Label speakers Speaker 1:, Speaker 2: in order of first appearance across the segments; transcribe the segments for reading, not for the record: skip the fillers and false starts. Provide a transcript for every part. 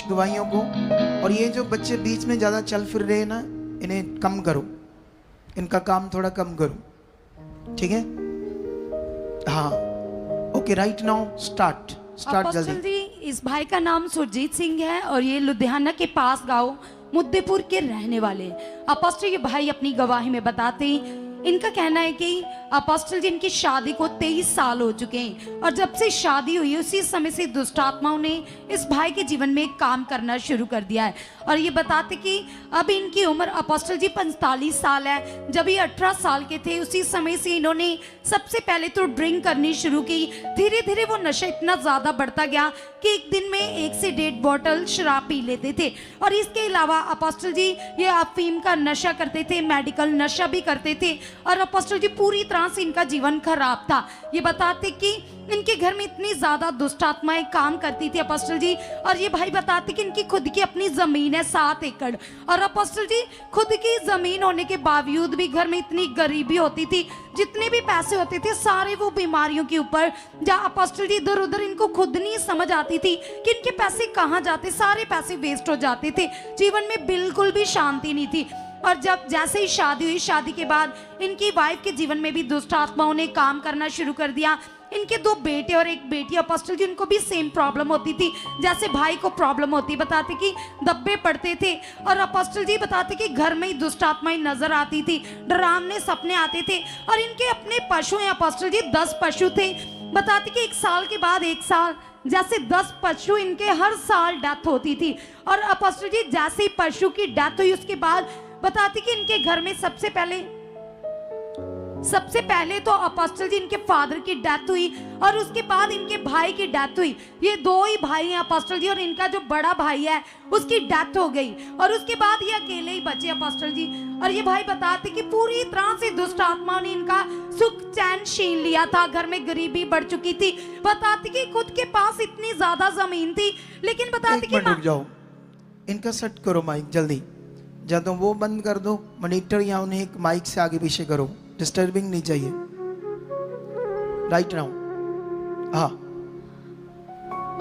Speaker 1: गवाहियों को। और ये जो बच्चे बीच में ज़्यादा चल फिर रहे हैं ना, इन्हें कम करो, इनका काम थोड़ा कम करो, ठीक है? हाँ, okay, right now start
Speaker 2: apostle
Speaker 1: जल्दी।
Speaker 2: जी, इस भाई का नाम सुरजीत सिंह है और ये लुधियाना के पास गांव मुद्देपुर के रहने वाले हैं। अपोस्टल ये भाई अपनी गवाही में बताते हैं, इनका कहना है कि अपोस्टल जी इनकी शादी को 23 साल हो चुके हैं और जब से शादी हुई उसी समय से दुष्ट आत्माओं ने इस भाई के जीवन में काम करना शुरू कर दिया है। और ये बताते कि अब इनकी उम्र अपोस्टल जी 45 साल है। जब ये 18 साल के थे उसी समय से इन्होंने सबसे पहले तो ड्रिंक करनी शुरू की। धीरे धीरे वो नशा इतना ज़्यादा बढ़ता गया कि एक दिन में 1 से 1.5 बोतल शराब पी लेते थे। और इसके अलावा अपोस्टल जी ये अफीम का नशा करते थे, मेडिकल नशा भी करते थे और अपोस्टल जी पूरी तरह से इनका जीवन खराब था। ये बताते कि इनके घर में इतनी ज्यादा दुष्ट आत्माएं काम करती थी अपोस्टल जी। और ये भाई बताते कि इनकी खुद की अपनी जमीन है 7 एकड़ और अपोस्टल जी खुद की जमीन होने के बावजूद भी घर में इतनी गरीबी होती थी, जितने भी पैसे होते थे सारे वो बीमारियों के ऊपर। जहाँ अपोस्टल जी इधर उधर इनको खुद नहीं समझ आती थी कि इनके पैसे कहाँ जाते, सारे पैसे वेस्ट हो जाते थे, जीवन में बिल्कुल भी शांति नहीं थी। और जब जैसे ही शादी हुई, शादी के बाद इनकी वाइफ के जीवन में भी दुष्ट आत्माओं ने काम करना शुरू कर दिया। इनके 2 बेटे और 1 बेटी अपोस्टल जी, उनको भी सेम प्रॉब्लम होती थी जैसे भाई को प्रॉब्लम होती। बताते कि दब्बे पड़ते थे और अपोस्टल जी बताते कि घर में ही दुष्ट आत्माएं नजर आती थी, डरावने सपने आते थे। और इनके अपने पशु हैं अपोस्टल जी, 10 पशु थे। बताते कि 1 साल के बाद 1 साल जैसे 10 पशु इनके हर साल डेथ होती थी। और अपोस्टल जी जैसे ही पशु की डेथ हुई उसके बाद बताते कि इनके घर में सबसे पहले तो अपोस्टल जी इनके फादर की डेथ हुई और उसके बाद इनके भाई की डेथ हुई। ये 2 ही भाई हैं अपोस्टल जी और इनका जो बड़ा भाई है उसकी डेथ हो गई और उसके बाद ये अकेले ही बचे अपोस्टल जी। और ये भाई बताते कि पूरी तरह से दुष्ट आत्माओं ने इनका सुख चैन छीन लिया था, घर में गरीबी बढ़ चुकी थी। बताते कि खुद के पास इतनी ज्यादा जमीन थी लेकिन बताते कि
Speaker 1: रुक जाओ, इनका सेट करो माइक जल्दी, या तो वो बंद कर दो मॉनिटर या उन्हें एक माइक से आगे पीछे करो, डिस्टर्बिंग नहीं चाहिए। राइट नाउ हाँ।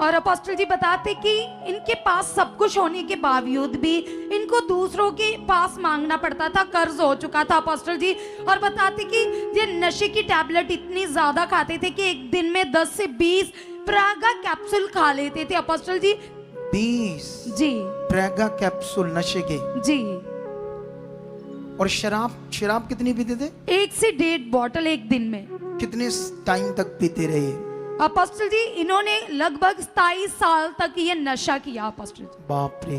Speaker 2: और अपोस्टल जी बताते कि इनके पास सब कुछ होने के बावजूद भी इनको दूसरों के पास मांगना पड़ता था, कर्ज हो चुका था अपोस्टल जी। और बताते कि ये नशे की टैबलेट इतनी ज्यादा खाते थे कि एक दिन में 10 से 20 प्रागा कैप्सूल खा लेते थे अपोस्टल जी।
Speaker 1: 20
Speaker 2: जी
Speaker 1: प्रेगा कैप्सूल नशे के
Speaker 2: जी।
Speaker 1: और शराब कितनी पीते थे?
Speaker 2: 1 से 1.5 बोतल एक दिन में।
Speaker 1: कितने टाइम तक पीते रहे?
Speaker 2: अपोस्टल जी इन्होंने लगभग 27 साल तक ये नशा किया अपोस्टल जी।
Speaker 1: बाप रे,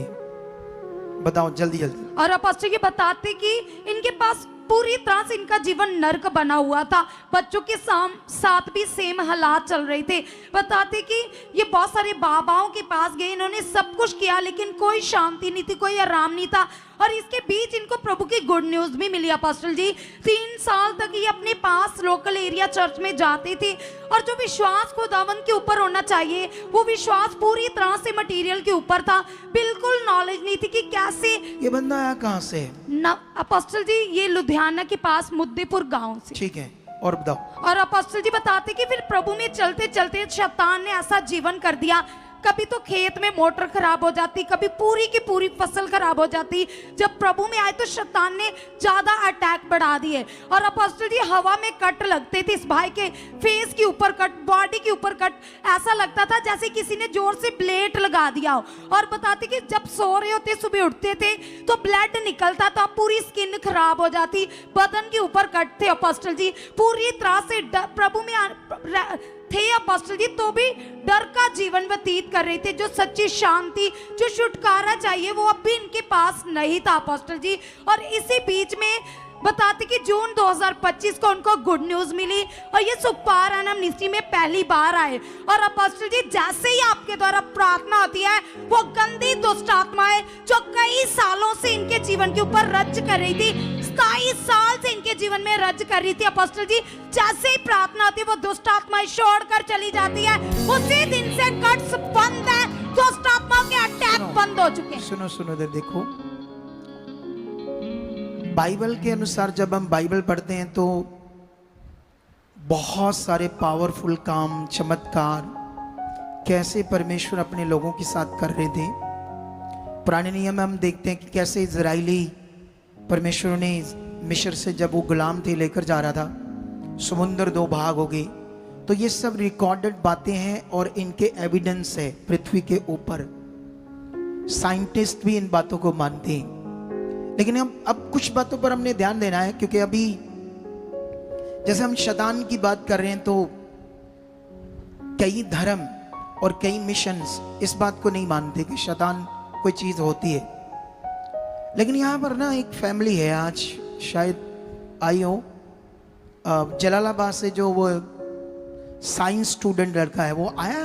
Speaker 1: बताओ जल्दी जल्दी।
Speaker 2: और अपोस्टल जी बताते कि इनके पास पूरी तरह से इनका जीवन नर्क बना हुआ था, बच्चों के साथ भी सेम हालात चल रहे थे। बताते कि ये बहुत सारे बाबाओं के पास गए, इन्होंने सब कुछ किया लेकिन कोई शांति नहीं थी, कोई आराम नहीं था। और इसके बीच इनको प्रभु की गुड न्यूज भी मिली अपोस्टल जी। 3 साल तक ये अपने पास लोकल एरिया चर्च में जाते थे और जो विश्वास खुदावन के ऊपर होना चाहिए वो विश्वास पूरी तरह से मटेरियल के ऊपर था, बिल्कुल नॉलेज नहीं थी कि कैसे।
Speaker 1: ये बंदा आया कहाँ से?
Speaker 2: ना अपोस्टल जी ये लुधियाना के पास मुद्देपुर गांव से।
Speaker 1: ठीक है, और बताओ।
Speaker 2: और अपोस्टल जी बताते कि फिर प्रभु में चलते चलते शैतान ने ऐसा जीवन कर दिया, कभी तो खेत में मोटर खराब हो जाती, कभी पूरी की पूरी फसल खराब हो जाती। जब प्रभु में आए तो शैतान ने ज्यादा अटैक बढ़ा दिए और अपोस्टल जी हवा में कट लगते थे इस भाई के, फेस के ऊपर कट, बॉडी के ऊपर कट, ऐसा लगता था जैसे किसी ने जोर से ब्लेड लगा दिया हो। और बताते कि जब सो रहे होते, सुबह उठते थे तो ब्लड निकलता था, पूरी स्किन खराब हो जाती, बदन के ऊपर कट थे अपोस्टल जी। पूरी तरह से प्रभु में थे अपोस्टल जी तो भी डर का जीवन व्यतीत कर रहे थे। जो सच्ची शांति, जो छुटकारा चाहिए वो अब भी इनके पास नहीं था अपोस्टल जी। और इसी बीच में बताते कि जून 2025 को उनको गुड न्यूज मिली और ये सुपार एनम मिनिस्ट्री में पहली बार आए। और अपोस्टल जी जैसे ही आपके द्वारा प्रार्थना होती है वो गंदी दुष्ट आत्माएं जो कई सालों से इनके जीवन के ऊपर रज कर रही थी, 27 साल से इनके जीवन में रज कर रही थी अपोस्टल जी, जैसे ही प्रार्थना होती है वो दुष्ट आत्माएं छोड़कर चली जाती है। उसी दिन से कट्स बंद है, दुष्ट आत्माओं के अटैक बंद हो चुके हैं।
Speaker 1: सुनो सुनो इधर देखो, बाइबल के अनुसार जब हम बाइबल पढ़ते हैं तो बहुत सारे पावरफुल काम, चमत्कार कैसे परमेश्वर अपने लोगों के साथ कर रहे थे। पुराने नियम में हम देखते हैं कि कैसे इजराइली परमेश्वर ने मिस्र से जब वो गुलाम थे लेकर जा रहा था, समुंदर दो भाग हो गए। तो ये सब रिकॉर्डेड बातें हैं और इनके एविडेंस है पृथ्वी के ऊपर। साइंटिस्ट भी इन बातों को मानते हैं। लेकिन अब कुछ बातों पर हमने ध्यान देना है, क्योंकि अभी जैसे हम शैतान की बात कर रहे हैं तो कई धर्म और कई मिशंस इस बात को नहीं मानते कि शैतान कोई चीज होती है। लेकिन यहाँ पर ना एक फैमिली है, आज शायद आई हो जलालाबाद से, जो वो साइंस स्टूडेंट लड़का है वो आया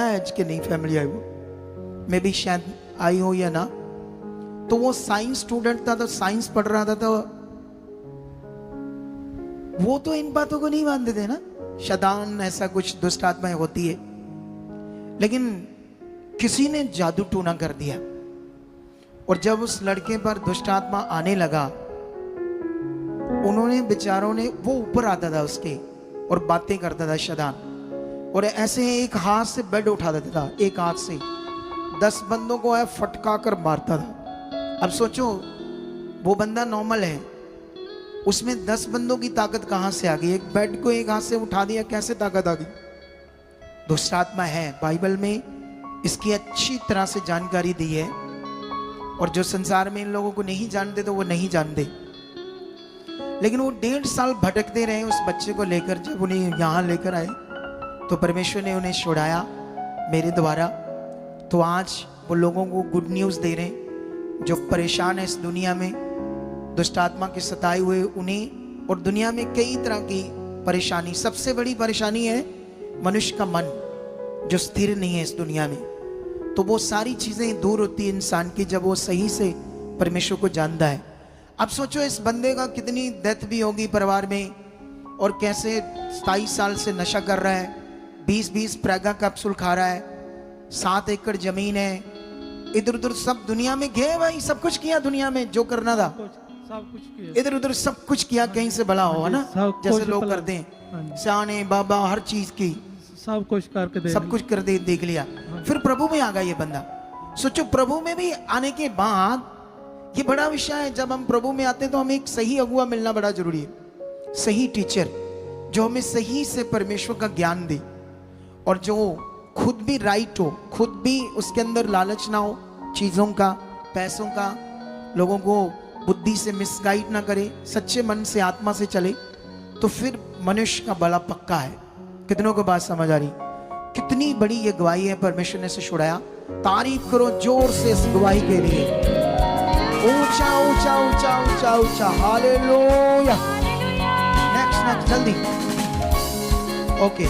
Speaker 1: आज के नहीं फैमिली आई, वो मे बी शायद आई हो या ना। तो वो साइंस स्टूडेंट था, तो साइंस पढ़ रहा था, तो वो तो इन बातों को नहीं मानते थे ना, शैतान ऐसा कुछ दुष्ट आत्माएं होती है। लेकिन किसी ने जादू टूना कर दिया, और जब उस लड़के पर दुष्ट आत्मा आने लगा, उन्होंने बेचारों ने, वो ऊपर आता था उसके और बातें करता था शैतान, और ऐसे एक हाथ से बेड उठा देता था, एक हाथ से 10 बंदों को है फटका कर मारता था। अब सोचो वो बंदा नॉर्मल है, उसमें 10 बंदों की ताकत कहां से आ गई? एक बेड को एक हाथ से उठा दिया, कैसे ताकत आ गई? दुष्ट आत्मा है। बाइबल में इसकी अच्छी तरह से जानकारी दी है, और जो संसार में इन लोगों को नहीं जानते तो वो नहीं जानते। लेकिन वो 1.5 साल भटकते रहे उस बच्चे को लेकर। जब उन्हें यहाँ लेकर आए तो परमेश्वर ने उन्हें छुड़ाया मेरे द्वारा। तो आज वो लोगों को गुड न्यूज़ दे रहे हैं जो परेशान है इस दुनिया में, दुष्ट आत्मा के सताए हुए उन्हें, और दुनिया में कई तरह की परेशानी। सबसे बड़ी परेशानी है मनुष्य का मन जो स्थिर नहीं है इस दुनिया में। तो वो सारी चीजें दूर होती है इंसान की जब वो सही से परमेश्वर को जानता है। अब सोचो इस बंदे का कितनी डेथ भी होगी परिवार में, और कैसे 27 साल से नशा कर रहा है, 20-20 प्रेगा कैप्सूल खा रहा है, 7 एकड़ जमीन है, इधर उधर सब दुनिया में गए भाई, सब कुछ किया दुनिया में जो करना था,
Speaker 3: सब कुछ किया,
Speaker 1: इधर उधर सब कुछ किया, कहीं से भला हो, है ना, जैसे लोग करते हैं, सियाने बाबा हर चीज की
Speaker 3: सब कुछ करके दे,
Speaker 1: सब कुछ कर दे, देख लिया। फिर प्रभु में आ गया ये बंदा। सोचो प्रभु में भी आने के बाद, ये बड़ा विषय है, जब हम प्रभु में आते हैं तो हमें एक सही अगुआ मिलना बड़ा जरूरी है, सही टीचर जो हमें सही से परमेश्वर का ज्ञान दे, और जो खुद भी राइट हो, खुद भी उसके अंदर लालच ना हो चीजों का, पैसों का, लोगों को बुद्धि से मिसगाइड ना करे, सच्चे मन से आत्मा से चले, तो फिर मनुष्य का बड़ा पक्का है। कितनों को बात समझ आ रही? कितनी बड़ी ये गवाही है, परमेश्वर ने से छुड़ाया। तारीफ करो जोर से इस गवाही के लिए। ऊंचा ऊंचा ऊंचा ऊंचा ऊंचा हालेलुया। नेक्स्ट जल्दी। ओके